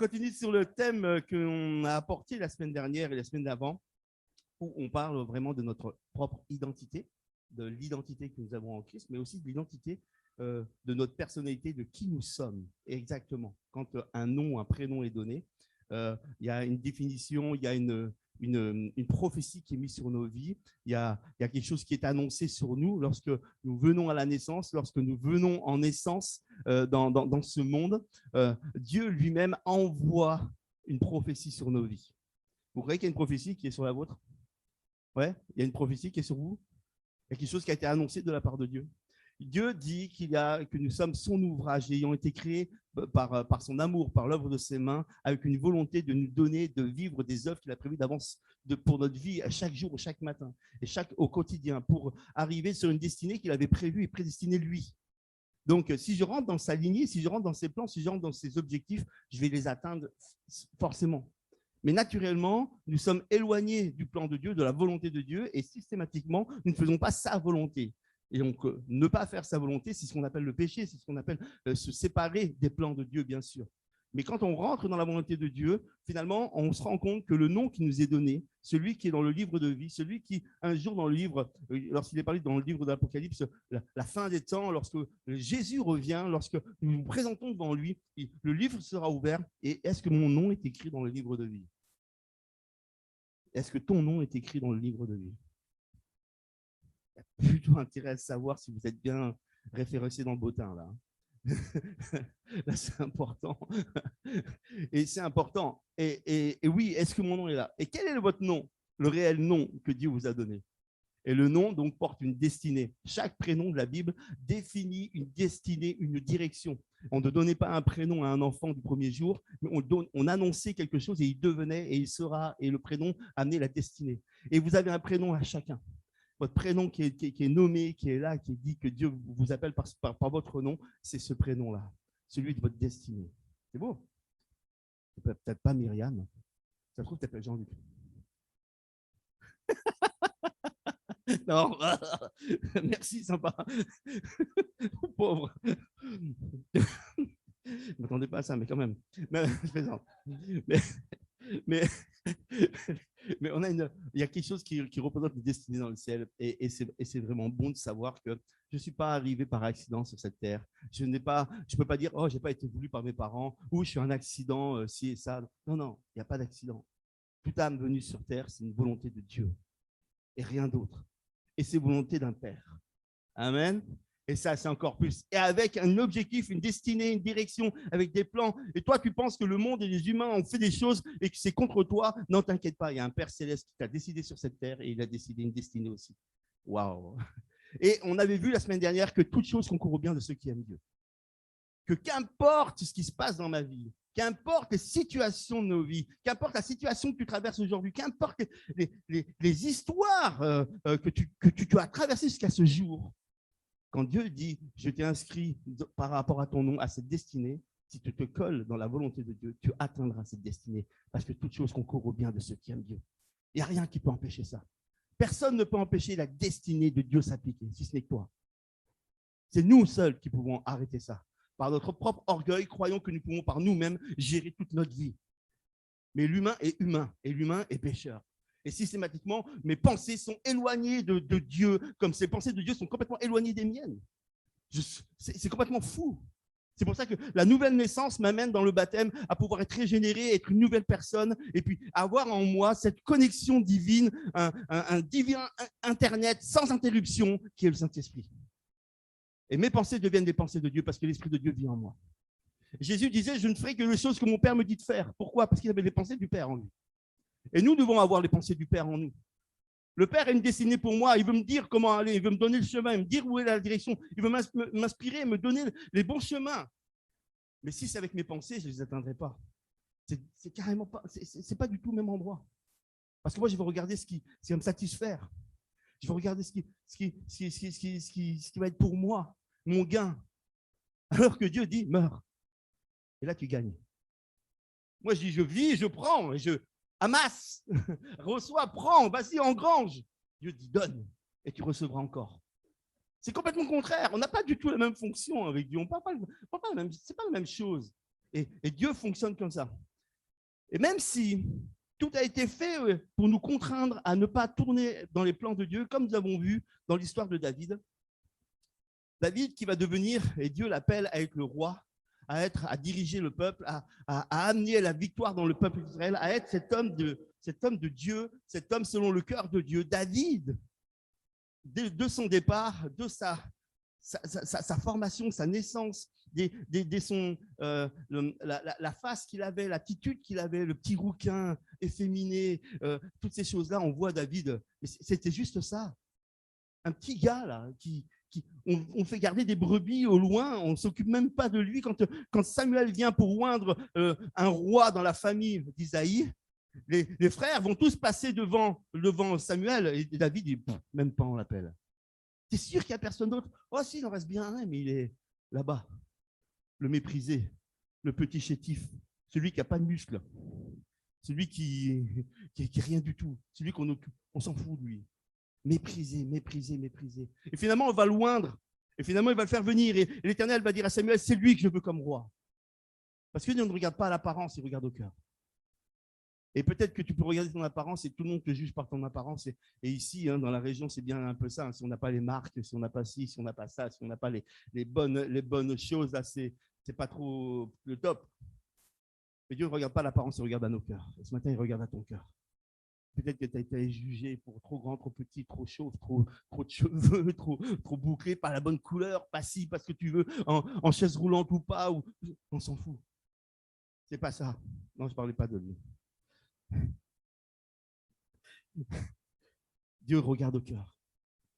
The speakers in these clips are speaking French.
continue sur le thème qu'on a apporté la semaine dernière et la semaine d'avant, où on parle vraiment de notre propre identité, de l'identité que nous avons en Christ, mais aussi de l'identité de notre personnalité, de qui nous sommes exactement. Quand un nom, un prénom est donné, il y a une définition, il y a une prophétie qui est mise sur nos vies, il y a quelque chose qui est annoncé sur nous lorsque nous venons à la naissance, lorsque nous venons en naissance dans ce monde. Dieu lui-même envoie une prophétie sur nos vies. Vous croyez qu'il y a une prophétie qui est sur la vôtre? Ouais, il y a une prophétie qui est sur vous. Il y a quelque chose qui a été annoncé de la part de Dieu. Dieu dit que nous sommes son ouvrage, ayant été créés par son amour, par l'œuvre de ses mains, avec une volonté de nous donner, de vivre des œuvres qu'il a prévues d'avance pour notre vie, à chaque jour, chaque matin, et au quotidien, pour arriver sur une destinée qu'il avait prévue et prédestinée lui. Donc, si je rentre dans sa lignée, si je rentre dans ses plans, si je rentre dans ses objectifs, je vais les atteindre forcément. Mais naturellement, nous sommes éloignés du plan de Dieu, de la volonté de Dieu, et systématiquement, nous ne faisons pas sa volonté. Et donc, ne pas faire sa volonté, c'est ce qu'on appelle le péché, c'est ce qu'on appelle se séparer des plans de Dieu, bien sûr. Mais quand on rentre dans la volonté de Dieu, finalement, on se rend compte que le nom qui nous est donné, celui qui est dans le livre de vie, celui qui, un jour dans le livre, lorsqu'il est parlé dans le livre de l'Apocalypse, la fin des temps, lorsque Jésus revient, lorsque nous nous présentons devant lui, le livre sera ouvert. Et est-ce que mon nom est écrit dans le livre de vie? Est-ce que ton nom est écrit dans le livre de vie? Il y a plutôt intérêt à savoir si vous êtes bien référencé dans le bottin, là. Là, c'est important. Et c'est important. Et oui, est-ce que mon nom est là? Et quel est votre nom? Le réel nom que Dieu vous a donné. Et le nom, donc, porte une destinée. Chaque prénom de la Bible définit une destinée, une direction. On ne donnait pas un prénom à un enfant du premier jour, mais on annonçait quelque chose et il devenait et il sera, et le prénom amenait la destinée. Et vous avez un prénom à chacun. Votre prénom qui est nommé, qui est là, qui dit que Dieu vous appelle par votre nom, c'est ce prénom-là, celui de votre destinée. C'est beau. Peut-être pas Myriam. Ça se trouve, tu t'appelles Jean-Luc. Non, merci, sympa. Pauvre. Je ne m'attendais pas à ça, mais quand même. Mais, je plaisante. Mais il y a quelque chose qui représente une destinée dans le ciel. Et c'est vraiment bon de savoir que je ne suis pas arrivé par accident sur cette terre. Je ne peux pas dire, oh, je n'ai pas été voulu par mes parents, ou je suis un accident, ci et ça. Non, non, il n'y a pas d'accident. Toute âme venue sur terre, c'est une volonté de Dieu et rien d'autre. Et c'est volonté d'un Père. Amen. Et ça, c'est encore plus. Et avec un objectif, une destinée, une direction, avec des plans. Et toi, tu penses que le monde et les humains ont fait des choses et que c'est contre toi. Non, t'inquiète pas, il y a un Père céleste qui t'a décidé sur cette terre et il a décidé une destinée aussi. Waouh. Et on avait vu la semaine dernière que toute chose concourt au bien de ceux qui aiment Dieu. Que qu'importe ce qui se passe dans ma vie, qu'importe les situations de nos vies, qu'importe la situation que tu traverses aujourd'hui, qu'importe les histoires que tu as traversées jusqu'à ce jour, quand Dieu dit « je t'ai inscrit par rapport à ton nom à cette destinée », si tu te colles dans la volonté de Dieu, tu atteindras cette destinée parce que toute chose concourt au bien de ceux qui aiment Dieu. Il n'y a rien qui peut empêcher ça. Personne ne peut empêcher la destinée de Dieu s'appliquer, si ce n'est que toi. C'est nous seuls qui pouvons arrêter ça. Par notre propre orgueil, croyons que nous pouvons par nous-mêmes gérer toute notre vie. Mais l'humain est humain et l'humain est pécheur. Et systématiquement, mes pensées sont éloignées de Dieu, comme ces pensées de Dieu sont complètement éloignées des miennes. C'est complètement fou. C'est pour ça que la nouvelle naissance m'amène dans le baptême à pouvoir être régénéré, être une nouvelle personne, et puis avoir en moi cette connexion divine, un divin Internet sans interruption qui est le Saint-Esprit. Et mes pensées deviennent des pensées de Dieu parce que l'Esprit de Dieu vit en moi. Jésus disait, je ne ferai que les choses que mon Père me dit de faire. Pourquoi? Parce qu'il avait les pensées du Père en lui. Et nous devons avoir les pensées du Père en nous. Le Père a une destinée pour moi, il veut me dire comment aller, il veut me donner le chemin, il me dire où est la direction, il veut m'inspirer, me donner les bons chemins. Mais si c'est avec mes pensées, je ne les atteindrai pas. C'est carrément pas, c'est pas du tout le même endroit. Parce que moi, je vais regarder ce qui va me satisfaire. Je vais regarder ce qui va être pour moi, mon gain. Alors que Dieu dit, meurs. Et là, tu gagnes. Moi, je dis, je vis, je prends, et je amasse, reçois, prends, vas-y, engrange. Dieu dit, donne, et tu recevras encore. C'est complètement contraire. On n'a pas du tout la même fonction avec Dieu. On parle pas la même, c'est pas la même chose. Et Dieu fonctionne comme ça. Et même si tout a été fait pour nous contraindre à ne pas tourner dans les plans de Dieu, comme nous avons vu dans l'histoire de David. David qui va devenir, et Dieu l'appelle à être le roi, à diriger le peuple, à amener la victoire dans le peuple d'Israël, à être cet homme de Dieu, cet homme selon le cœur de Dieu. David, de son départ, de sa formation, sa naissance, la face qu'il avait, l'attitude qu'il avait, le petit rouquin efféminé, toutes ces choses-là, on voit David. C'était juste ça. Un petit gars là, on fait garder des brebis au loin, on ne s'occupe même pas de lui. Quand Samuel vient pour oindre un roi dans la famille d'Isaïe, les frères vont tous passer devant Samuel et David, il, même pas on l'appelle. T'es sûr qu'il n'y a personne d'autre? Oh si, il en reste bien un, mais il est là-bas. Le méprisé, le petit chétif, celui qui n'a pas de muscles, celui qui est rien du tout, celui on s'en fout de lui. Méprisé, méprisé, méprisé. Et finalement, on va le oindre. Et finalement, il va le faire venir. Et l'Éternel va dire à Samuel, c'est lui que je veux comme roi. Parce que Dieu ne regarde pas à l'apparence, il regarde au cœur. Et peut-être que tu peux regarder ton apparence et tout le monde te juge par ton apparence. Et ici, dans la région, c'est bien un peu ça. Si on n'a pas les marques, si on n'a pas ci, si on n'a pas ça, si on n'a pas les bonnes choses, là, c'est pas trop le top. Mais Dieu ne regarde pas l'apparence, il regarde à nos cœurs. Et ce matin, il regarde à ton cœur. Peut-être que tu as été jugé pour trop grand, trop petit, trop chauve, trop de cheveux, trop bouclé, pas la bonne couleur, pas si, parce que tu veux, en chaise roulante ou pas. On s'en fout. C'est pas ça. Non, je ne parlais pas de lui. Dieu regarde au cœur.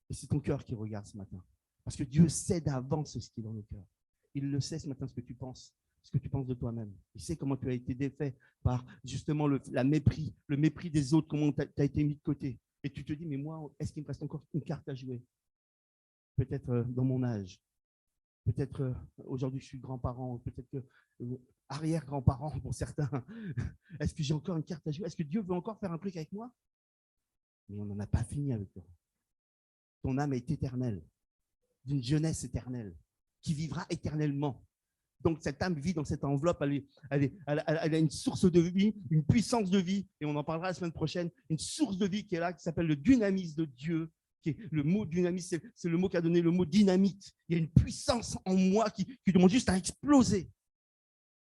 Et c'est ton cœur qui regarde ce matin. Parce que Dieu sait d'avance ce qui est dans le cœur. Il le sait ce matin, ce que tu penses de toi-même. Il sait comment tu as été défait par justement le mépris des autres, comment tu as été mis de côté. Et tu te dis, mais moi, est-ce qu'il me reste encore une carte à jouer? Peut-être dans mon âge. Peut-être aujourd'hui, je suis grand-parent. Peut-être que arrière-grand-parent pour certains. Est-ce que j'ai encore une carte à jouer? Est-ce que Dieu veut encore faire un truc avec moi? Mais on n'en a pas fini avec toi. Ton âme est éternelle, d'une jeunesse éternelle, qui vivra éternellement. Donc, cette âme vit dans cette enveloppe, elle a une source de vie, une puissance de vie, et on en parlera la semaine prochaine, une source de vie qui est là, qui s'appelle le dynamis de Dieu. Qui est le mot dynamis, c'est le mot qu'a donné le mot dynamite. Il y a une puissance en moi qui demande juste à exploser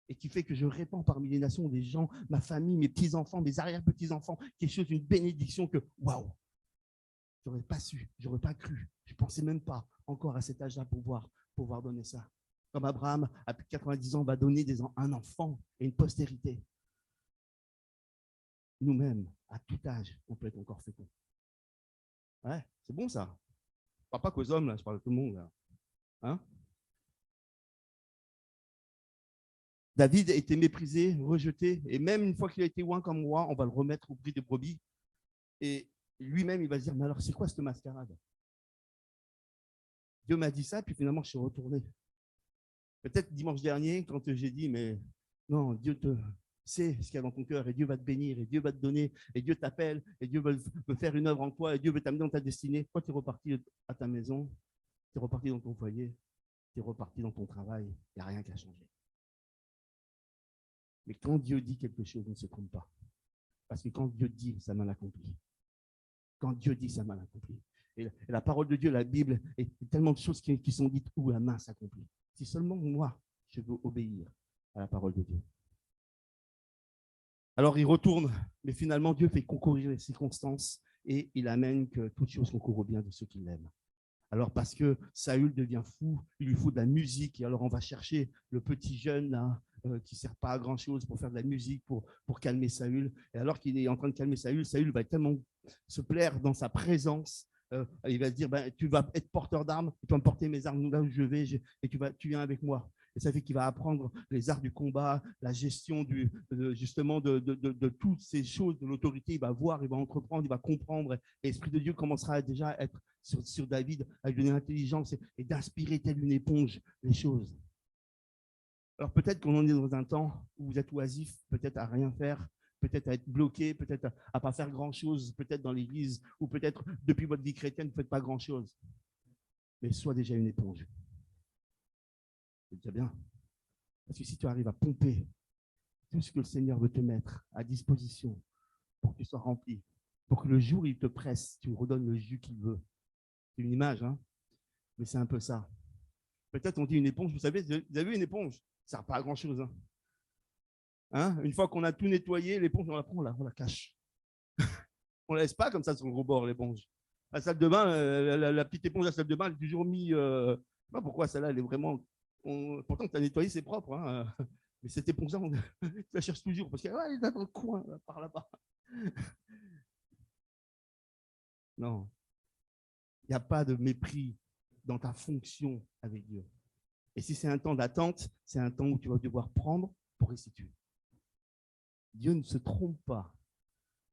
et qui fait que je répands parmi les nations des gens, ma famille, mes petits-enfants, mes arrière-petits-enfants, quelque chose d'une bénédiction que, waouh, j'aurais pas su, j'aurais pas cru, je ne pensais même pas encore à cet âge-là pouvoir donner ça. Comme Abraham, à plus de 90 ans, va donner un enfant et une postérité. Nous-mêmes, à tout âge, on peut être encore fécond. Ouais, c'est bon ça. Je ne parle pas qu'aux hommes, là, je parle à tout le monde. Là. Hein? David a été méprisé, rejeté, et même une fois qu'il a été oint comme roi, on va le remettre au prix des brebis. Et lui-même, il va se dire, mais alors, c'est quoi cette mascarade? Dieu m'a dit ça, puis finalement, je suis retourné. Peut-être dimanche dernier, quand j'ai dit, mais non, Dieu sait ce qu'il y a dans ton cœur, et Dieu va te bénir, et Dieu va te donner, et Dieu t'appelle, et Dieu veut faire une œuvre en toi, et Dieu veut t'amener dans ta destinée. Toi, tu es reparti à ta maison, tu es reparti dans ton foyer, tu es reparti dans ton travail, il n'y a rien qui a changé. Mais quand Dieu dit quelque chose, ne se trompe pas. Parce que quand Dieu dit, ça m'a accompli. Quand Dieu dit, ça m'a accompli. Et la parole de Dieu, la Bible, et tellement de choses qui sont dites où la main s'accomplit. Si seulement moi, je veux obéir à la parole de Dieu. Alors il retourne, mais finalement Dieu fait concourir les circonstances et il amène que toutes choses concourent au bien de ceux qui l'aiment. Alors parce que Saül devient fou, il lui faut de la musique, et alors on va chercher le petit jeune là, qui ne sert pas à grand-chose pour faire de la musique, pour calmer Saül. Et alors qu'il est en train de calmer Saül, Saül va tellement se plaire dans sa présence, il va se dire, tu vas être porteur d'armes, tu vas me porter mes armes là où je vais, et tu viens avec moi. Et ça fait qu'il va apprendre les arts du combat, la gestion justement de toutes ces choses, de l'autorité. Il va voir, il va entreprendre, il va comprendre. Et l'Esprit de Dieu commencera déjà à être sur David, à lui donner l'intelligence et d'inspirer telle une éponge les choses. Alors peut-être qu'on en est dans un temps où vous êtes oisif, peut-être à rien faire, peut-être à être bloqué, peut-être à ne pas faire grand-chose, peut-être dans l'église, ou peut-être depuis votre vie chrétienne, vous ne faites pas grand-chose. Mais sois déjà une éponge. C'est déjà bien. Parce que si tu arrives à pomper tout ce que le Seigneur veut te mettre à disposition pour que tu sois rempli, pour que le jour où il te presse, tu redonnes le jus qu'il veut. C'est une image, hein, mais c'est un peu ça. Peut-être on dit une éponge, vous savez, vous avez vu une éponge? Ça ne sert pas à grand-chose. Hein. Une fois qu'on a tout nettoyé, l'éponge, on la prend, on la cache. On ne la laisse pas comme ça sur le rebord, l'éponge. La salle de bain, la petite éponge de la salle de bain, elle est toujours mise. Je ne sais pas pourquoi celle-là, elle est vraiment. Pourtant, tu as nettoyé, c'est propre. Hein. Mais cette éponge-là, tu la cherches toujours parce qu'elle est là dans le coin, là, par là-bas. Non, il n'y a pas de mépris dans ta fonction avec Dieu. Et si c'est un temps d'attente, c'est un temps où tu vas devoir prendre pour restituer. Dieu ne se trompe pas.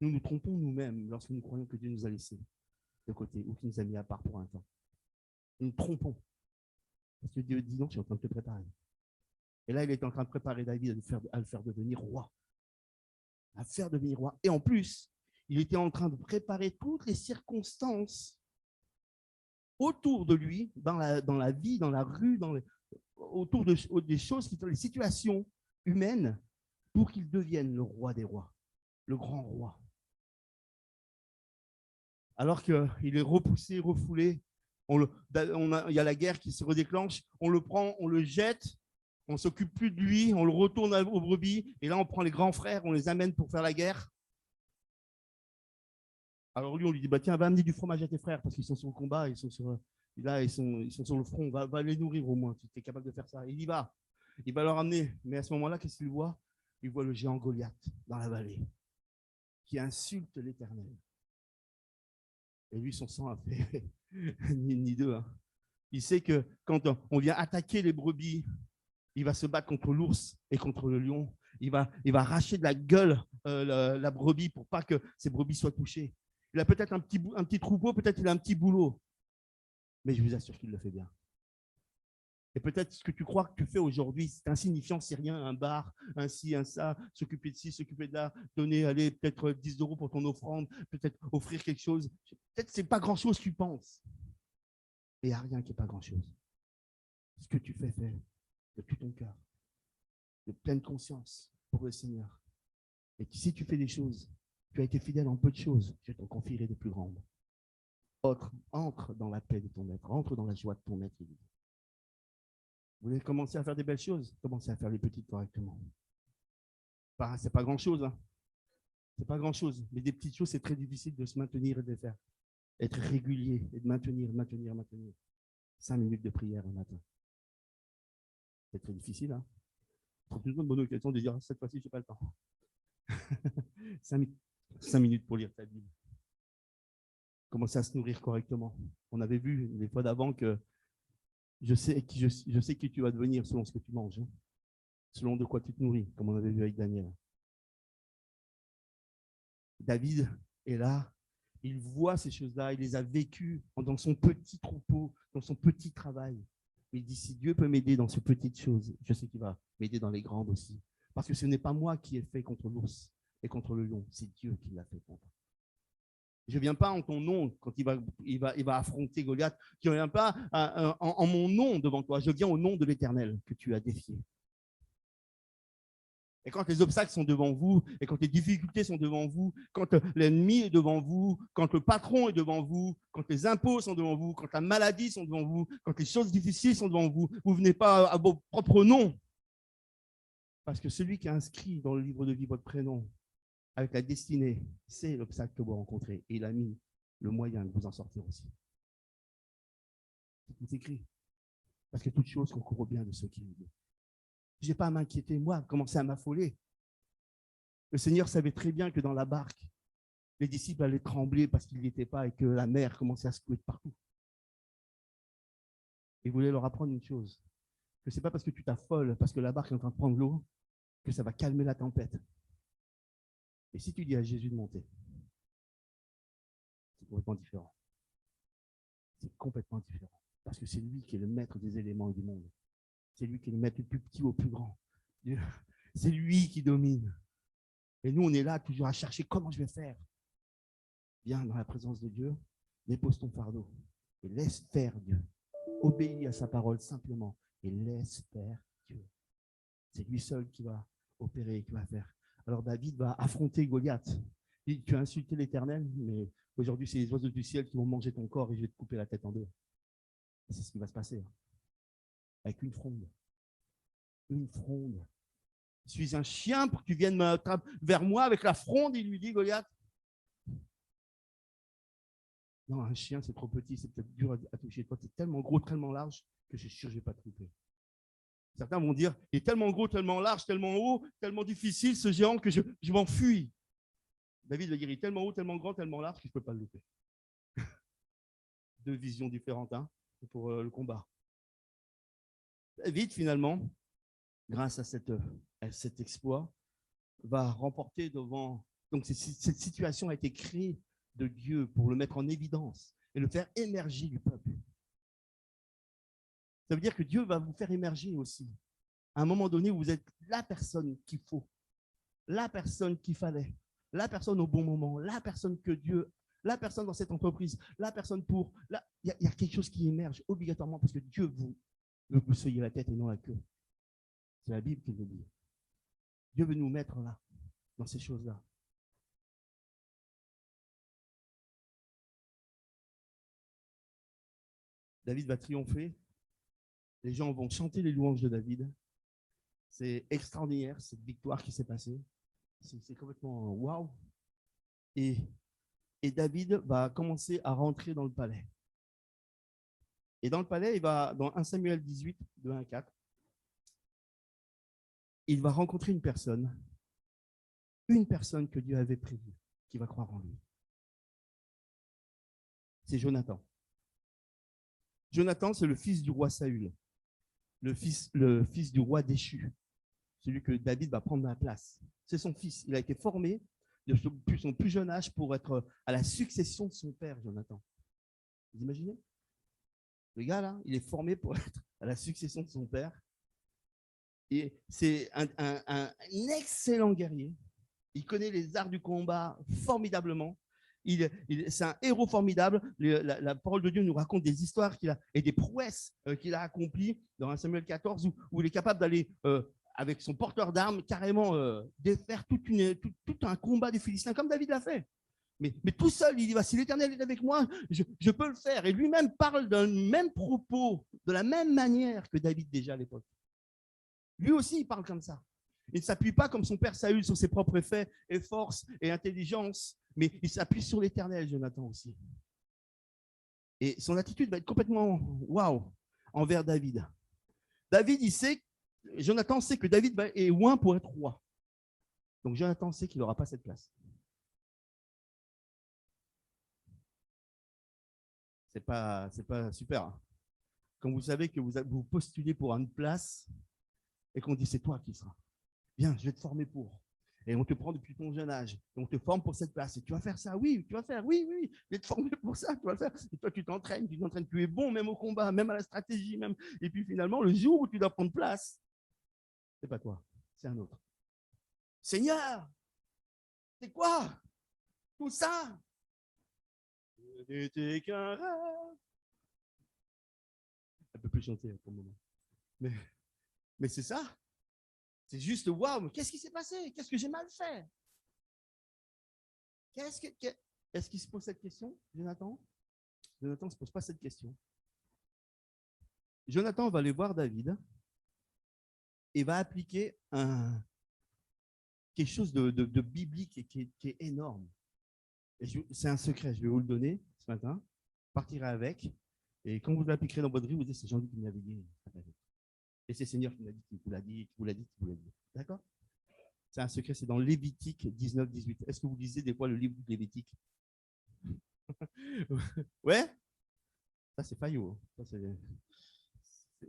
Nous nous trompons nous-mêmes lorsque nous croyons que Dieu nous a laissés de côté ou qu'il nous a mis à part pour un temps. Nous nous trompons. Parce que Dieu dit non, je suis en train de te préparer. Et là, il est en train de préparer David à le faire devenir roi. À faire devenir roi. Et en plus, il était en train de préparer toutes les circonstances autour de lui, dans la vie, dans la rue, autour des choses, les situations humaines, pour qu'il devienne le roi des rois, le grand roi. Alors qu'il est repoussé, refoulé, il y a la guerre qui se redéclenche, on le prend, on le jette, on ne s'occupe plus de lui, on le retourne aux brebis, et là on prend les grands frères, on les amène pour faire la guerre. Alors lui, on lui dit, bah, tiens, va amener du fromage à tes frères, parce qu'ils sont sur le combat, ils sont sur le front, va les nourrir au moins, tu es capable de faire ça. Et il y va, il va leur amener, mais à ce moment-là, qu'est-ce qu'il voit? Il voit le géant Goliath dans la vallée, qui insulte l'Éternel. Et lui, son sang a fait ni deux. Hein. Il sait que quand on vient attaquer les brebis, il va se battre contre l'ours et contre le lion. Il va arracher de la gueule la brebis pour pas que ces brebis soient touchées. Il a peut-être un petit troupeau, peut-être il a un petit boulot. Mais je vous assure qu'il le fait bien. Et peut-être ce que tu crois que tu fais aujourd'hui, c'est insignifiant, c'est rien, un bar, un ci, un ça, s'occuper de ci, s'occuper de là, donner, allez, peut-être 10 € pour ton offrande, peut-être offrir quelque chose. Peut-être que ce n'est pas grand-chose, tu penses. Et il n'y a rien qui n'est pas grand-chose. Ce que tu fais de tout ton cœur, de pleine conscience pour le Seigneur. Et si tu fais des choses, tu as été fidèle en peu de choses, je t'en confierai de plus grandes. Entre dans la paix de ton être, entre dans la joie de ton être. Vous voulez commencer à faire des belles choses? Commencez à faire les petites correctement. C'est pas grand-chose, hein. C'est pas grand-chose. Mais des petites choses, c'est très difficile de se maintenir et de les faire. Être régulier et de maintenir. 5 minutes de prière un matin. C'est très difficile, hein. Je trouve toujours une bonne occasion de dire cette fois-ci, je n'ai pas le temps. 5 minutes pour lire ta Bible. Commencer à se nourrir correctement. On avait vu les fois d'avant que je sais qui tu vas devenir selon ce que tu manges, hein. Selon de quoi tu te nourris, comme on avait vu avec Daniel. David est là, il voit ces choses-là, il les a vécues dans son petit troupeau, dans son petit travail. Il dit, si Dieu peut m'aider dans ces petites choses, je sais qu'il va m'aider dans les grandes aussi. Parce que ce n'est pas moi qui ai fait contre l'ours et contre le lion, c'est Dieu qui l'a fait contre. Je ne viens pas en ton nom quand il va affronter Goliath. Je ne viens pas en mon nom devant toi. Je viens au nom de l'Éternel que tu as défié. Et quand les obstacles sont devant vous, et quand les difficultés sont devant vous, quand l'ennemi est devant vous, quand le patron est devant vous, quand les impôts sont devant vous, quand la maladie sont devant vous, quand les choses difficiles sont devant vous, vous ne venez pas à vos propres noms. Parce que celui qui a inscrit dans le livre de vie votre prénom, avec la destinée, c'est l'obstacle que vous rencontrez. Et il a mis le moyen de vous en sortir aussi. C'est tout écrit. Parce que toute chose concourt au bien de ceux qui l'aiment. Je n'ai pas à m'inquiéter, moi, à commencer à m'affoler. Le Seigneur savait très bien que dans la barque, les disciples allaient trembler parce qu'ils n'y étaient pas et que la mer commençait à secouer de partout. Il voulait leur apprendre une chose, que ce n'est pas parce que tu t'affoles, parce que la barque est en train de prendre l'eau, que ça va calmer la tempête. Et si tu dis à Jésus de monter, c'est complètement différent. C'est complètement différent. Parce que c'est lui qui est le maître des éléments et du monde. C'est lui qui est le maître du plus petit au plus grand. C'est lui qui domine. Et nous, on est là toujours à chercher comment je vais faire. Viens dans la présence de Dieu, dépose ton fardeau et laisse faire Dieu. Obéis à sa parole simplement et laisse faire Dieu. C'est lui seul qui va opérer, qui va faire. Alors David va affronter Goliath. Il dit, tu as insulté l'Éternel, mais aujourd'hui, c'est les oiseaux du ciel qui vont manger ton corps et je vais te couper la tête en deux. C'est ce qui va se passer. Avec une fronde. Une fronde. Je suis un chien pour que tu viennes vers moi avec la fronde, il lui dit Goliath. Non, un chien, c'est trop petit, c'est peut-être dur à toucher. Toi, tu es tellement gros, tellement large que je suis sûr que je ne vais pas te couper. Certains vont dire, il est tellement gros, tellement large, tellement haut, tellement difficile, ce géant, que je m'enfuis. David va dire, il est tellement haut, tellement grand, tellement large que je ne peux pas le louper. Deux visions différentes hein, pour le combat. David, finalement, grâce à cet exploit, va remporter devant... Donc, cette situation a été créée de Dieu pour le mettre en évidence et le faire émerger du peuple. Ça veut dire que Dieu va vous faire émerger aussi. À un moment donné, vous êtes la personne qu'il faut, la personne qu'il fallait, la personne au bon moment, la personne que Dieu, la personne dans cette entreprise, la personne pour... Il y a quelque chose qui émerge obligatoirement parce que Dieu veut que vous soyez la tête et non la queue. C'est la Bible qui le dit. Dieu veut nous mettre là, dans ces choses-là. David va triompher. Les gens vont chanter les louanges de David. C'est extraordinaire, cette victoire qui s'est passée. C'est complètement waouh. Et David va commencer à rentrer dans le palais. Et dans le palais, il va, dans 1 Samuel 18, de 1 à 4, il va rencontrer une personne que Dieu avait prévue, qui va croire en lui. C'est Jonathan. Jonathan, c'est le fils du roi Saül, le fils du roi déchu, celui que David va prendre la place. C'est son fils. Il a été formé depuis son plus jeune âge pour être à la succession de son père, Jonathan. Vous imaginez? Le gars, là, il est formé pour être à la succession de son père. Et c'est un excellent guerrier. Il connaît les arts du combat formidablement. C'est un héros formidable. La parole de Dieu nous raconte des histoires qu'il a et des prouesses qu'il a accomplies dans 1 Samuel 14 où il est capable d'aller avec son porteur d'armes carrément défaire tout un combat des Philistins comme David l'a fait. Mais tout seul, il dit, si l'Éternel est avec moi, je peux le faire. Et lui-même parle d'un même propos, de la même manière que David déjà à l'époque. Lui aussi, il parle comme ça. Il ne s'appuie pas comme son père Saül sur ses propres faits et forces et intelligence, mais il s'appuie sur l'Éternel, Jonathan aussi. Et son attitude va être complètement waouh envers David. Jonathan sait que David est loin pour être roi. Donc Jonathan sait qu'il n'aura pas cette place. C'est pas super. Quand vous savez que vous postulez pour une place et qu'on dit c'est toi qui seras. Viens, je vais te former pour. Et on te prend depuis ton jeune âge. Et on te forme pour cette place. Et tu vas faire ça, oui, tu vas faire, oui, je vais te former pour ça, tu vas le faire. Et toi, tu t'entraînes, tu es bon même au combat, même à la stratégie, même. Et puis finalement, le jour où tu dois prendre place, c'est pas toi, c'est un autre. Seigneur, c'est quoi tout ça? Ce n'était qu'un rêve. Elle peut plus chanter pour le moment. Mais c'est ça. C'est juste, waouh, qu'est-ce qui s'est passé? Qu'est-ce que j'ai mal fait? Est-ce qu'il se pose cette question, Jonathan? Jonathan ne se pose pas cette question. Jonathan va aller voir David et va appliquer quelque chose de biblique et qui est énorme. C'est un secret, je vais vous le donner ce matin. Partirez avec. Et quand vous l'appliquerez dans votre vie, vous dites, c'est Jean-Luc qui me l'avait dit. Et c'est Seigneur qui m'a dit, qui vous l'a dit, qui vous l'a dit, qui vous l'a dit. D'accord? C'est un secret, c'est dans Lévitique 19-18. Est-ce que vous lisez des fois le livre de Lévitique? Ouais? Ça, c'est faillot.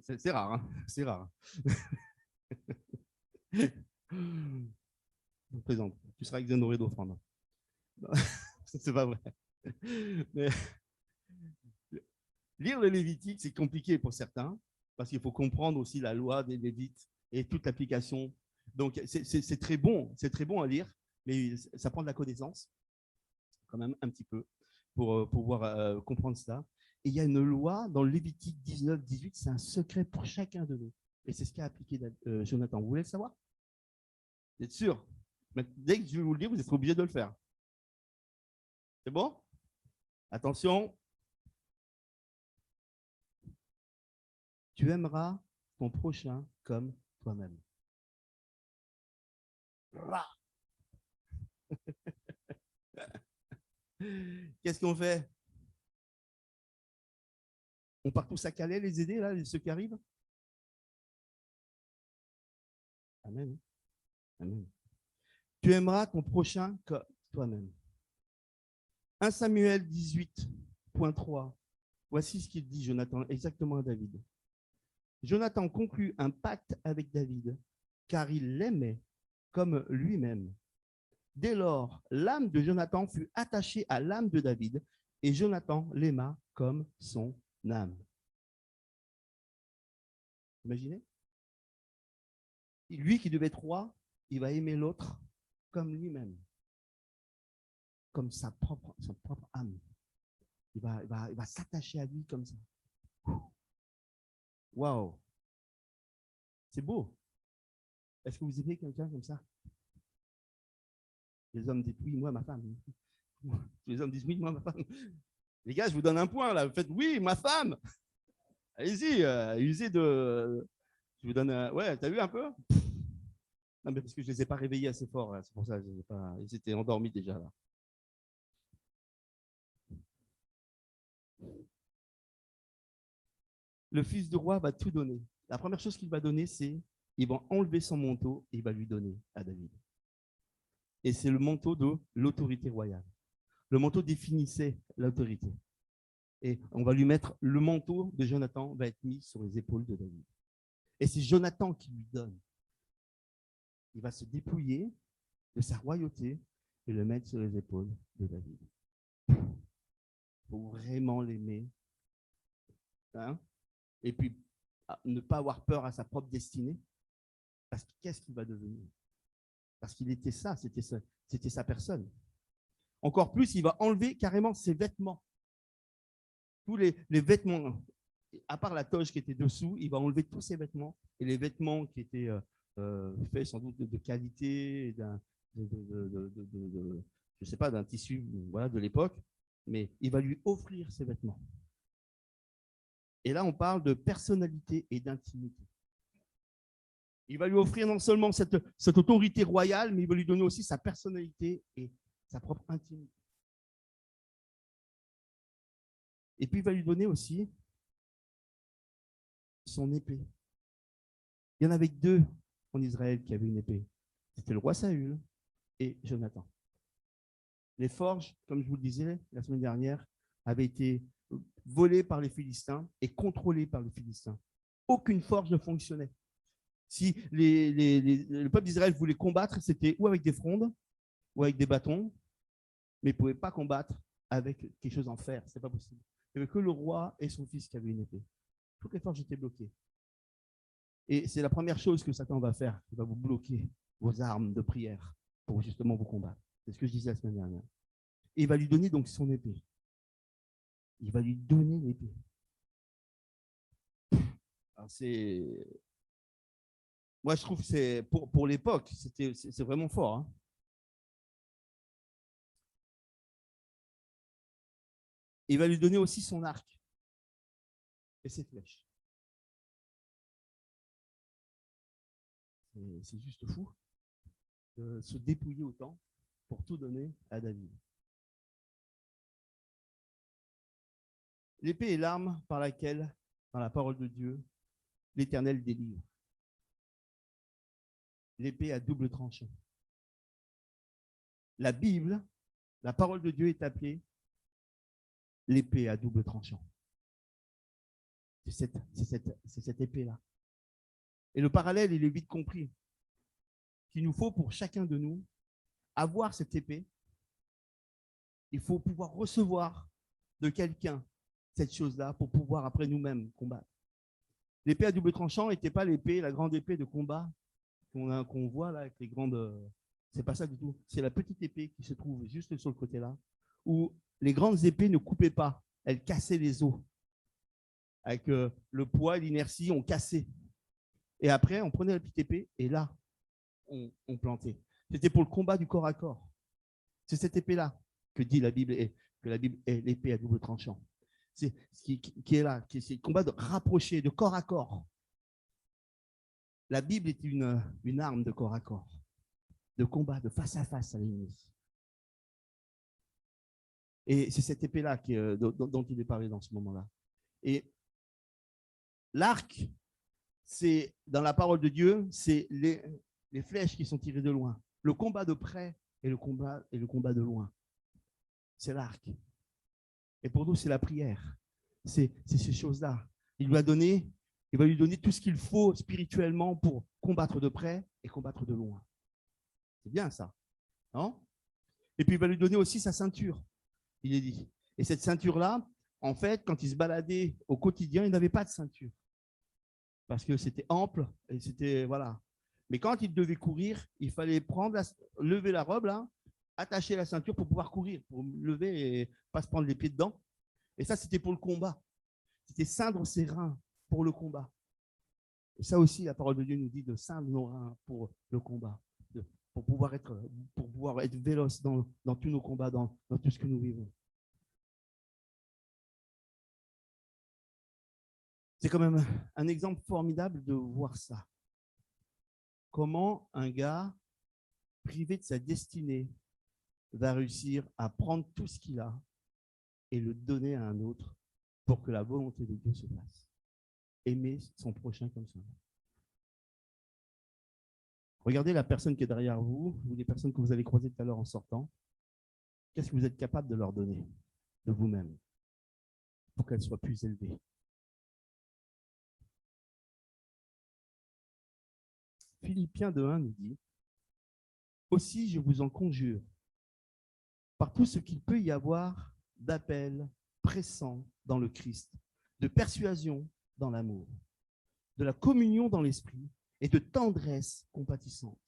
C'est rare. Hein, c'est rare. Je présente. Tu seras exonéré d'offrande. C'est pas vrai. Mais lire le Lévitique, c'est compliqué pour certains, parce qu'il faut comprendre aussi la loi des Lévites et toute l'application. Donc, c'est très bon à lire, mais ça prend de la connaissance, quand même, un petit peu, pour pouvoir comprendre ça. Et il y a une loi dans le Lévitique 19-18, c'est un secret pour chacun de nous. Et c'est ce qu'a appliqué Jonathan. Vous voulez le savoir? Vous êtes sûr? Mais dès que je vais vous le dire, vous êtes obligé de le faire. C'est bon? Attention. Tu aimeras ton prochain comme toi-même. Qu'est-ce qu'on fait? On part tous à Calais les aider, là, ceux qui arrivent? Amen. Amen. Tu aimeras ton prochain comme toi-même. 1 Samuel 18.3. Voici ce qu'il dit, Jonathan, exactement à David. Jonathan conclut un pacte avec David, car il l'aimait comme lui-même. Dès lors, l'âme de Jonathan fut attachée à l'âme de David, et Jonathan l'aima comme son âme. Imaginez? Lui qui devait être roi, il va aimer l'autre comme lui-même, comme son propre âme. Il va s'attacher à lui comme ça. Waouh! C'est beau. Est-ce que vous aimez quelqu'un comme ça? Les hommes disent oui, moi, ma femme. Les hommes disent oui, moi, ma femme. Les gars, je vous donne un point là. Vous faites oui, ma femme. Allez-y, usez de. Je vous donne. Ouais, t'as vu un peu? Non, mais parce que je ne les ai pas réveillés assez fort. Là. C'est pour ça. Ils étaient endormis déjà là. Le fils du roi va tout donner. La première chose qu'il va donner, c'est il va enlever son manteau et il va lui donner à David. Et c'est le manteau de l'autorité royale. Le manteau définissait l'autorité. Et on va lui mettre le manteau de Jonathan va être mis sur les épaules de David. Et c'est Jonathan qui lui donne. Il va se dépouiller de sa royauté et le mettre sur les épaules de David. Il faut vraiment l'aimer. Hein? Et puis, ne pas avoir peur à sa propre destinée. Parce que qu'est-ce qu'il va devenir? Parce qu'il était ça, c'était sa personne. Encore plus, il va enlever carrément ses vêtements. Tous les vêtements, à part la toge qui était dessous, il va enlever tous ses vêtements. Et les vêtements qui étaient faits sans doute de qualité, je ne sais pas, d'un tissu voilà, de l'époque, mais il va lui offrir ses vêtements. Et là, on parle de personnalité et d'intimité. Il va lui offrir non seulement cette autorité royale, mais il va lui donner aussi sa personnalité et sa propre intimité. Et puis, il va lui donner aussi son épée. Il y en avait deux en Israël qui avaient une épée. C'était le roi Saül et Jonathan. Les forges, comme je vous le disais la semaine dernière, avaient été volées par les Philistins et contrôlées par les Philistins. Aucune forge ne fonctionnait. Si le peuple d'Israël voulait combattre, c'était ou avec des frondes ou avec des bâtons, mais ils ne pouvaient pas combattre avec quelque chose en fer. Ce n'est pas possible. Il n'y avait que le roi et son fils qui avaient une épée. Toutes les forges étaient bloquées. Et c'est la première chose que Satan va faire. Il va vous bloquer vos armes de prière pour justement vous combattre. C'est ce que je disais la semaine dernière. Et il va lui donner donc son épée. Il va lui donner l'épée. Alors moi, je trouve que c'est pour l'époque, c'est vraiment fort. Hein. Il va lui donner aussi son arc et ses flèches. C'est juste fou de se dépouiller autant pour tout donner à David. L'épée est l'arme par laquelle, dans la parole de Dieu, l'Éternel délivre. L'épée à double tranchant. La Bible, la parole de Dieu est appelée l'épée à double tranchant. C'est cette épée-là. Et le parallèle, il est vite compris. Qu'il nous faut pour chacun de nous avoir cette épée. Il faut pouvoir recevoir de quelqu'un cette chose-là pour pouvoir après nous-mêmes combattre. L'épée à double tranchant n'était pas l'épée, la grande épée de combat qu'on voit là avec les grandes. C'est pas ça du tout. C'est la petite épée qui se trouve juste sur le côté là, où les grandes épées ne coupaient pas, elles cassaient les os. Avec le poids et l'inertie, on cassait. Et après, on prenait la petite épée et là, ont planté. C'était pour le combat du corps à corps. C'est cette épée-là que dit la Bible, que la Bible est l'épée à double tranchant. C'est ce qui est là, c'est le combat de rapprocher, de corps à corps. La Bible est une arme de corps à corps, de combat, de face à face à l'ennemi. Et c'est cette épée-là dont il est parlé dans ce moment-là. Et l'arc, c'est dans la parole de Dieu, c'est les flèches qui sont tirées de loin. Le combat de près et le combat de loin. C'est l'arc. Et pour nous, c'est la prière. C'est ces choses-là. Il va lui donner tout ce qu'il faut spirituellement pour combattre de près et combattre de loin. C'est bien ça, non? Et puis il va lui donner aussi sa ceinture, il est dit. Et cette ceinture-là, en fait, quand il se baladait au quotidien, il n'avait pas de ceinture. Parce que c'était ample et c'était, voilà. Mais quand il devait courir, il fallait lever la robe, là, attacher la ceinture pour pouvoir courir, pour lever et pas se prendre les pieds dedans. Et ça, c'était pour le combat. C'était ceindre ses reins pour le combat. Et ça aussi, la parole de Dieu nous dit de ceindre nos reins pour le combat, pour pouvoir être véloce dans tous nos combats, dans tout ce que nous vivons. C'est quand même un exemple formidable de voir ça. Comment un gars privé de sa destinée va réussir à prendre tout ce qu'il a et le donner à un autre pour que la volonté de Dieu se fasse. Aimer son prochain comme soi. Regardez la personne qui est derrière vous, ou les personnes que vous allez croiser tout à l'heure en sortant. Qu'est-ce que vous êtes capable de leur donner de vous-même pour qu'elles soient plus élevées? Philippiens 2:1 nous dit « Aussi, je vous en conjure, par tout ce qu'il peut y avoir d'appel pressant dans le Christ, de persuasion dans l'amour, de la communion dans l'esprit et de tendresse compatissante.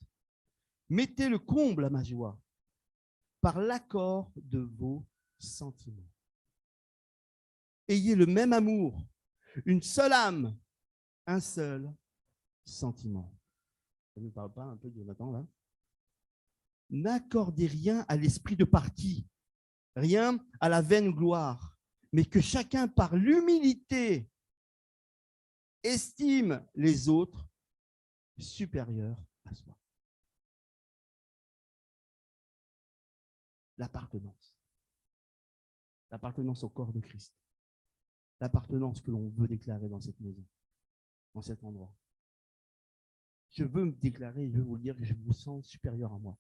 Mettez le comble à ma joie par l'accord de vos sentiments. Ayez le même amour, une seule âme, un seul sentiment. » Ça ne parle pas un peu de Jonathan là? N'accordez rien à l'esprit de parti, rien à la vaine gloire, mais que chacun par l'humilité estime les autres supérieurs à soi. L'appartenance. L'appartenance au corps de Christ. L'appartenance que l'on veut déclarer dans cette maison, dans cet endroit. Je veux me déclarer, je veux vous dire que je vous sens supérieur à moi.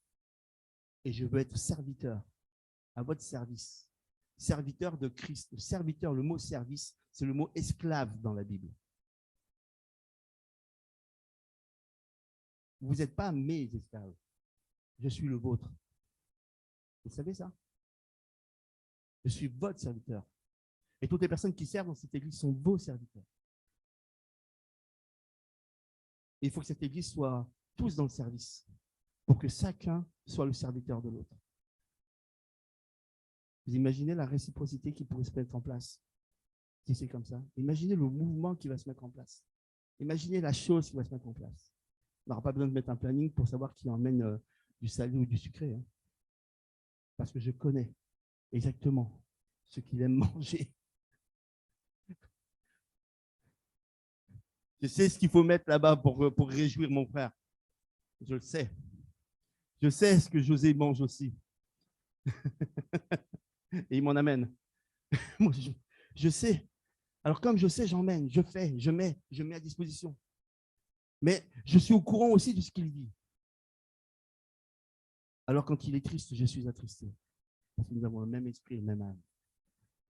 Et je veux être serviteur, à votre service. Serviteur de Christ. Serviteur, le mot service, c'est le mot esclave dans la Bible. Vous n'êtes pas mes esclaves. Je suis le vôtre. Vous savez ça? Je suis votre serviteur. Et toutes les personnes qui servent dans cette église sont vos serviteurs. Et il faut que cette église soit tous dans le service pour que chacun soit le serviteur de l'autre. Vous imaginez la réciprocité qui pourrait se mettre en place si c'est comme ça? Imaginez le mouvement qui va se mettre en place. Imaginez la chose qui va se mettre en place. On n'aura pas besoin de mettre un planning pour savoir qui emmène du salé ou du sucré. Hein. Parce que je connais exactement ce qu'il aime manger. Je sais ce qu'il faut mettre là-bas pour réjouir mon frère. Je le sais. Je sais ce que José mange aussi. Et il m'en amène. Moi, je sais. Alors, comme je sais, j'emmène, je fais, je mets à disposition. Mais je suis au courant aussi de ce qu'il vit. Alors, quand il est triste, je suis attristé. Parce que nous avons le même esprit et le même âme.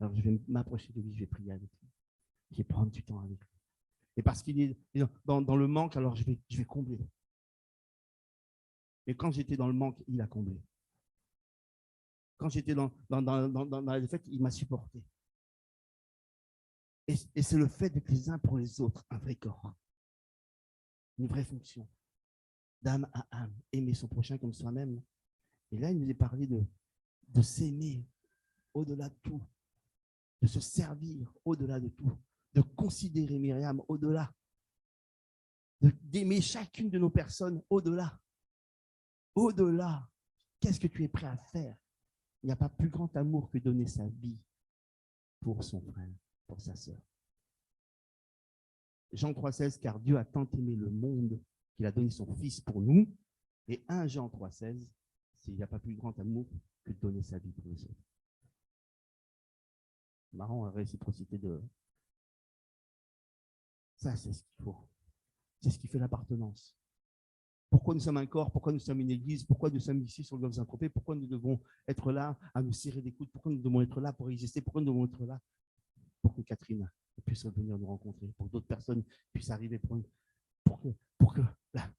Alors, je vais m'approcher de lui, je vais prier avec lui. Je vais prendre du temps avec lui. Et parce qu'il est dans le manque, alors je vais combler. Et quand j'étais dans le manque, il a comblé. Quand j'étais dans la défaite, il m'a supporté. Et c'est le fait d'être les uns pour les autres, un vrai corps. Une vraie fonction. D'âme à âme. Aimer son prochain comme soi-même. Et là, il nous est parlé de s'aimer au-delà de tout. De se servir au-delà de tout. De considérer Myriam au-delà. D'aimer chacune de nos personnes au-delà. Au-delà, qu'est-ce que tu es prêt à faire? Il n'y a pas plus grand amour que donner sa vie pour son frère, pour sa sœur. Jean 3,16, car Dieu a tant aimé le monde qu'il a donné son Fils pour nous. Et 1 Jean 3,16, il n'y a pas plus grand amour que de donner sa vie pour les autres. Marrant, la réciprocité de... Ça, c'est ce qu'il faut. C'est ce qui fait l'appartenance. Pourquoi nous sommes un corps? Pourquoi nous sommes une église? Pourquoi nous sommes ici sur le Golfe Saint-Tropez? Pourquoi nous devons être là à nous serrer les coudes? Pourquoi nous devons être là pour exister? Pourquoi nous devons être là pour que Catherine puisse venir nous rencontrer, pour que d'autres personnes puissent arriver, pour que là,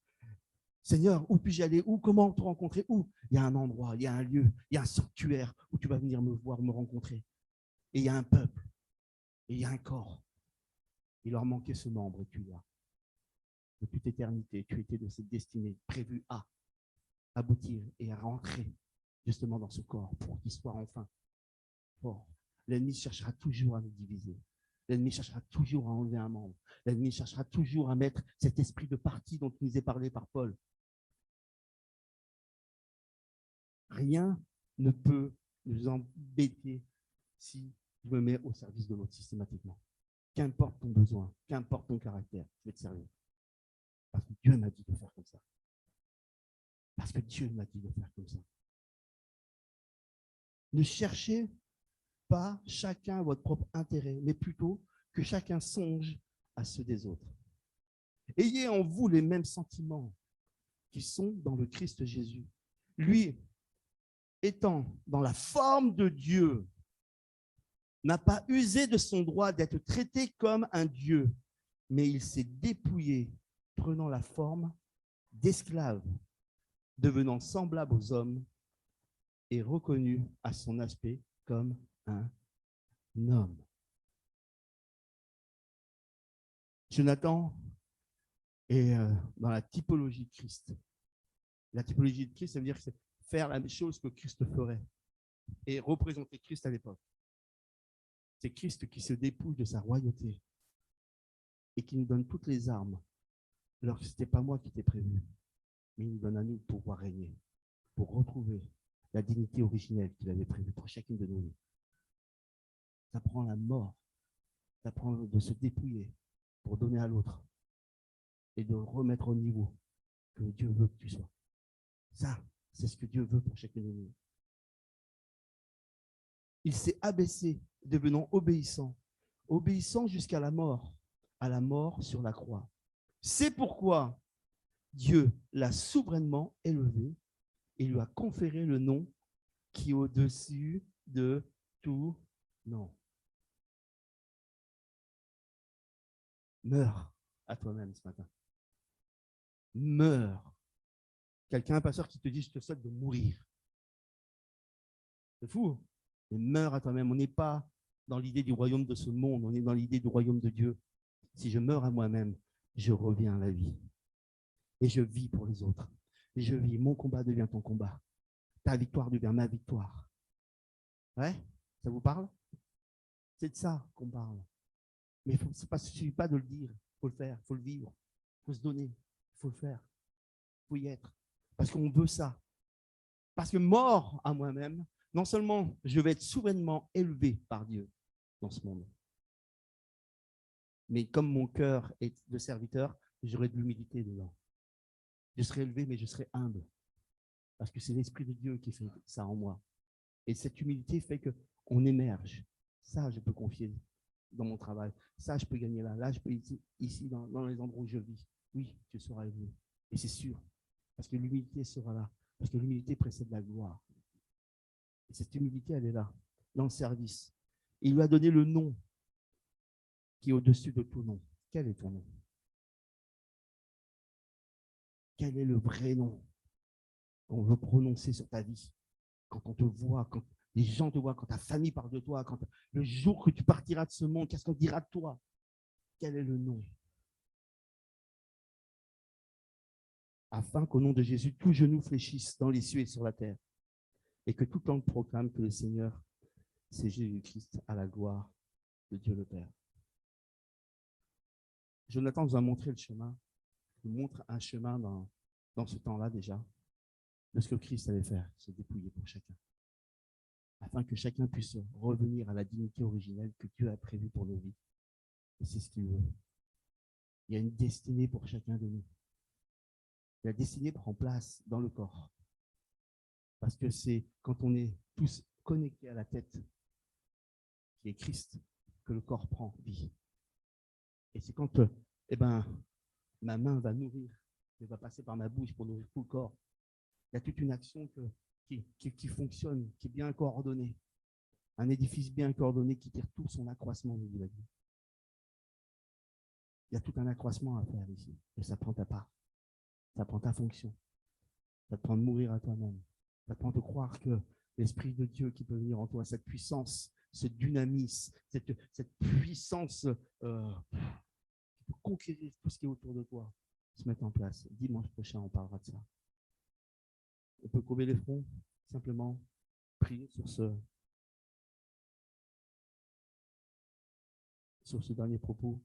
Seigneur, où puis-je aller? Où? Comment te rencontrer? Où? Il y a un endroit, il y a un lieu, il y a un sanctuaire où tu vas venir me voir, me rencontrer. Et il y a un peuple, et il y a un corps. Il leur manquait ce membre et tu l'as. De toute éternité, tu étais de cette destinée prévue à aboutir et à rentrer justement dans ce corps pour qu'il soit enfin fort. L'ennemi cherchera toujours à nous diviser. L'ennemi cherchera toujours à enlever un membre. L'ennemi cherchera toujours à mettre cet esprit de parti dont il nous est parlé par Paul. Rien ne peut nous embêter si je me mets au service de l'autre systématiquement. Qu'importe ton besoin, qu'importe ton caractère, je vais te servir. Parce que Dieu m'a dit de faire comme ça. Parce que Dieu m'a dit de faire comme ça. Ne cherchez pas chacun votre propre intérêt, mais plutôt que chacun songe à ceux des autres. Ayez en vous les mêmes sentiments qui sont dans le Christ Jésus. Lui, étant dans la forme de Dieu, n'a pas usé de son droit d'être traité comme un Dieu, mais il s'est dépouillé, prenant la forme d'esclave, devenant semblable aux hommes et reconnu à son aspect comme un homme. Jonathan est dans la typologie de Christ. La typologie de Christ, ça veut dire que c'est faire la même chose que Christ ferait et représenter Christ à l'époque. C'est Christ qui se dépouille de sa royauté et qui nous donne toutes les armes, alors que ce n'était pas moi qui t'ai prévu, mais il nous donne à nous pour pouvoir régner, pour retrouver la dignité originelle qu'il avait prévue pour chacune de nos vies. Ça prend la mort, ça prend de se dépouiller pour donner à l'autre et de remettre au niveau que Dieu veut que tu sois. Ça, c'est ce que Dieu veut pour chacune de nous. Il s'est abaissé, devenant obéissant, obéissant jusqu'à la mort sur la croix. C'est pourquoi Dieu l'a souverainement élevé et lui a conféré le nom qui est au-dessus de tout nom. Meurs à toi-même ce matin. Meurs. Quelqu'un, un pasteur qui te dit, je te souhaite de mourir. C'est fou. Mais meurs à toi-même. On n'est pas dans l'idée du royaume de ce monde, on est dans l'idée du royaume de Dieu. Si je meurs à moi-même, je reviens à la vie. Et je vis pour les autres. Et je vis. Mon combat devient ton combat. Ta victoire devient ma victoire. Ouais? Ça vous parle? C'est de ça qu'on parle. Mais il ne suffit pas de le dire. Il faut le faire, il faut le vivre. Il faut se donner. Il faut le faire. Il faut y être. Parce qu'on veut ça. Parce que mort à moi-même, non seulement je vais être souverainement élevé par Dieu dans ce monde, mais comme mon cœur est de serviteur, j'aurai de l'humilité dedans. Je serai élevé, mais je serai humble. Parce que c'est l'Esprit de Dieu qui fait ça en moi. Et cette humilité fait qu'on émerge. Ça, je peux confier dans mon travail. Ça, je peux gagner là. Là, je peux ici dans les endroits où je vis. Oui, tu seras élevé. Et c'est sûr. Parce que l'humilité sera là. Parce que l'humilité précède la gloire. Et cette humilité, elle est là, dans le service. Il lui a donné le nom qui est au-dessus de tout nom. Quel est ton nom? Quel est le vrai nom qu'on veut prononcer sur ta vie? Quand on te voit, quand les gens te voient, quand ta famille parle de toi, quand le jour que tu partiras de ce monde, qu'est-ce qu'on dira de toi? Quel est le nom? Afin qu'au nom de Jésus, tout genou fléchisse dans les cieux et sur la terre, et que tout langue proclame que le Seigneur, c'est Jésus-Christ à la gloire de Dieu le Père. Jonathan nous a montré le chemin, il nous montre un chemin dans ce temps-là déjà, de ce que Christ allait faire, se dépouiller pour chacun, afin que chacun puisse revenir à la dignité originelle que Dieu a prévue pour nos vies. Et c'est ce qu'il veut. Il y a une destinée pour chacun de nous. La destinée prend place dans le corps. Parce que c'est quand on est tous connectés à la tête, qui est Christ, que le corps prend vie. Et c'est quand ma main va nourrir, elle va passer par ma bouche pour nourrir tout le corps. Il y a toute une action qui fonctionne, qui est bien coordonnée. Un édifice bien coordonné qui tire tout son accroissement au niveau de la vie. Il y a tout un accroissement à faire ici. Et ça prend ta part. Ça prend ta fonction. Ça te prend de mourir à toi-même. Ça te prend de croire que l'Esprit de Dieu qui peut venir en toi, cette puissance, ce dynamisme, cette puissance qui peut conquérir tout ce qui est autour de toi, se mettre en place. Dimanche prochain, on parlera de ça. On peut courber les fronts, simplement prier sur ce dernier propos.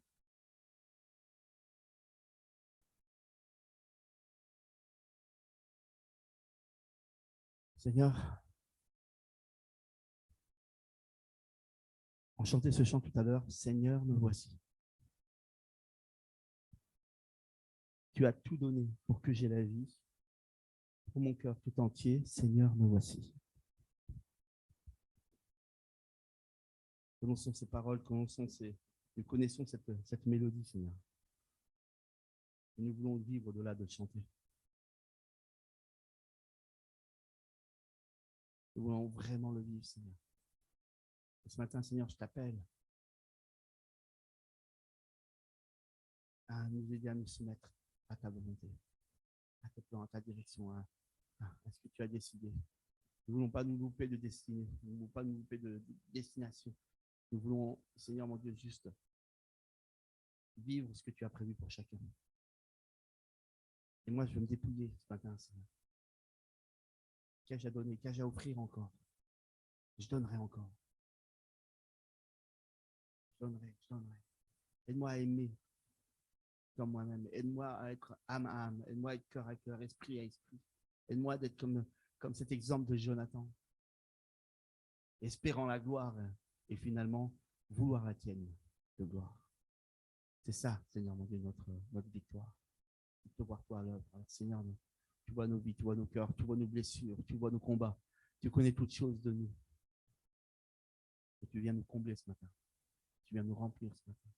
Seigneur, on chantait ce chant tout à l'heure, Seigneur, me voici. Tu as tout donné pour que j'aie la vie. Pour mon cœur tout entier, Seigneur, me voici. Connaissons ces paroles, nous connaissons cette mélodie, Seigneur. Et nous voulons vivre au-delà de chanter. Nous voulons vraiment le vivre, Seigneur. Et ce matin, Seigneur, je t'appelle à nous aider à nous soumettre à ta volonté, à tes plans, à ta direction, à ce que tu as décidé. Nous ne voulons pas nous louper de destinée, nous ne voulons pas nous louper de destination. Nous voulons, Seigneur mon Dieu, juste vivre ce que tu as prévu pour chacun. Et moi, je veux me dépouiller ce matin, Seigneur. Qu'ai-je à donner, qu'ai-je à offrir encore? Je donnerai encore. Je donnerai. Aide-moi à aimer comme moi-même. Aide-moi à être âme à âme. Aide-moi à être cœur à cœur, esprit à esprit. Aide-moi d'être comme cet exemple de Jonathan, espérant la gloire et finalement vouloir la tienne de gloire. C'est ça, Seigneur mon Dieu, notre victoire. De voir toi à l'œuvre. Seigneur, tu vois nos vies, tu vois nos cœurs, tu vois nos blessures, tu vois nos combats. Tu connais toutes choses de nous. Et tu viens nous combler ce matin. Tu viens nous remplir ce matin.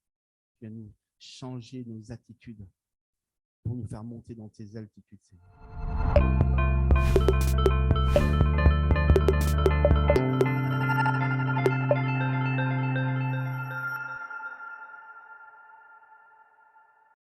Tu viens nous changer nos attitudes pour nous faire monter dans tes altitudes, Seigneur.